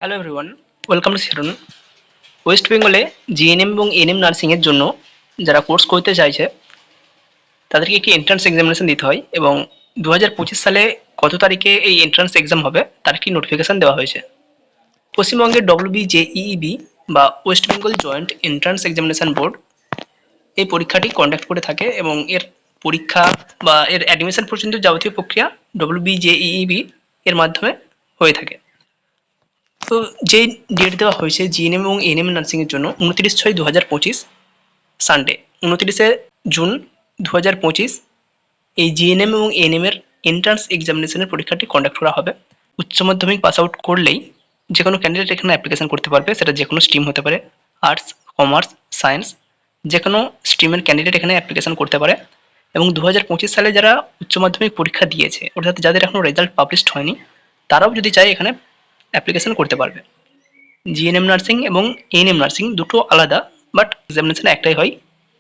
Hello everyone, welcome to শিরন। West বেঙ্গলে GNM এবং এএনএম নার্সিংয়ের জন্য যারা কোর্স করতে চাইছে তাদেরকে একটি এন্ট্রান্স এক্সামিনেশন দিতে হয় এবং 2025 সালে কত তারিখে এই এন্ট্রান্স এক্সাম হবে তার একটি নোটিফিকেশন দেওয়া হয়েছে। পশ্চিমবঙ্গের ডব্লিউবিজেইইবি বা West Bengal joint entrance examination board এই পরীক্ষাটি কন্ডাক্ট করে থাকে এবং এর পরীক্ষা বা এর অ্যাডমিশন পর্যন্ত যাবতীয় প্রক্রিয়া ডব্লিউবিজেইইবি এর মাধ্যমে হয়ে থাকে। তো যেই ডেট দেওয়া হয়েছে জিএনএম এবং এএনএম নার্সিংয়ের জন্য 29/6/2025 সানডে 29 জুন 2025 এই জিএনএম এবং এএনএম এর এন্ট্রান্স এক্সামিনেশনের পরীক্ষাটি কন্ডাক্ট করা হবে। উচ্চ মাধ্যমিক পাস আউট করলেই যে কোনো ক্যান্ডিডেট এখানে অ্যাপ্লিকেশন করতে পারবে, সেটা যে কোনো স্ট্রিম হতে পারে, আর্টস, কমার্স, সায়েন্স, যে কোনো স্ট্রিমের ক্যান্ডিডেট এখানে অ্যাপ্লিকেশন করতে পারে। এবং 2025 সালে যারা উচ্চ মাধ্যমিক পরীক্ষা দিয়েছে, অর্থাৎ যাদের এখনো রেজাল্ট পাবলিশড হয়নি, তারাও যদি চায় এখানে অ্যাপ্লিকেশন করতে পারবে। জিএনএম নার্সিং এবং এএনএম নার্সিং দুটো আলাদা, বাট এক্সামিনেশন একটাই হয়।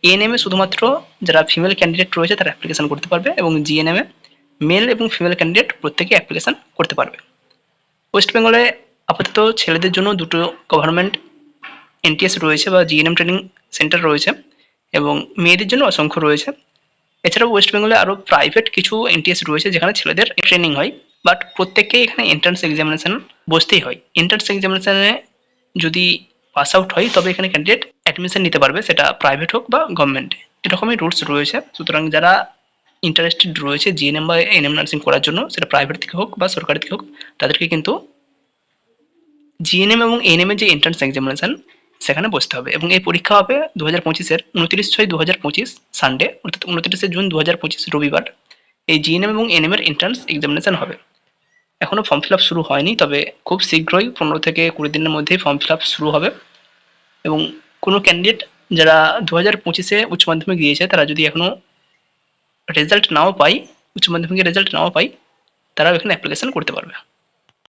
এএনএম এ শুধুমাত্র যারা ফিমেল ক্যান্ডিডেট রয়েছে তারা অ্যাপ্লিকেশন করতে পারবে এবং জিএনএম এ মেল এবং ফিমেল ক্যান্ডিডেট প্রত্যেকে অ্যাপ্লিকেশন করতে পারবে। ওয়েস্ট বেঙ্গলে আপাতত ছেলেদের জন্য দুটো গভর্নমেন্ট এনটিএস রয়েছে বা জিএনএম ট্রেনিং সেন্টার রয়েছে এবং মেয়েদের জন্য অসংখ্য রয়েছে। এছাড়াও ওয়েস্ট বেঙ্গলে আরও প্রাইভেট কিছু এনটিএস রয়েছে যেখানে ছেলেদের ট্রেনিং হয়, বাট প্রত্যেককেই এখানে এন্ট্রান্স এক্সামিনেশন বসতেই হয়। এন্ট্রান্স এক্সামিনেশনে যদি পাস আউট হয় তবে এখানে ক্যান্ডিডেট অ্যাডমিশন নিতে পারবে, সেটা প্রাইভেট হোক বা গভর্নমেন্টে। এরকমই রুলস রয়েছে। সুতরাং যারা ইন্টারেস্টেড রয়েছে জিএনএম বা এএনএম নার্সিং করার জন্য, সেটা প্রাইভেট থেকে হোক বা সরকারি থেকে হোক, তাদেরকে কিন্তু জিএনএম এবং এএনএম এর যে এন্ট্রান্স এক্সামিনেশন সেখানে বসতে হবে এবং এই পরীক্ষা হবে 2025-এর 29/6/2025 সানডে, অর্থাৎ 29 জুন 2025 রবিবার। এই জিএনএম এবং এএনএম এর এন্ট্রান্স এক্সামিনেশন হবে। এখনও ফর্ম ফিল আপ শুরু হয়নি, তবে খুব শীঘ্রই 15 থেকে 20 দিনের মধ্যেই ফর্ম ফিল আপ শুরু হবে। এবং কোনো ক্যান্ডিডেট যারা 2025-এ উচ্চ মাধ্যমিক দিয়েছে তারা যদি এখনও রেজাল্ট নাও পায়, উচ্চ মাধ্যমিকের রেজাল্ট নাও পায়, তারাও এখানে অ্যাপ্লিকেশন করতে পারবে।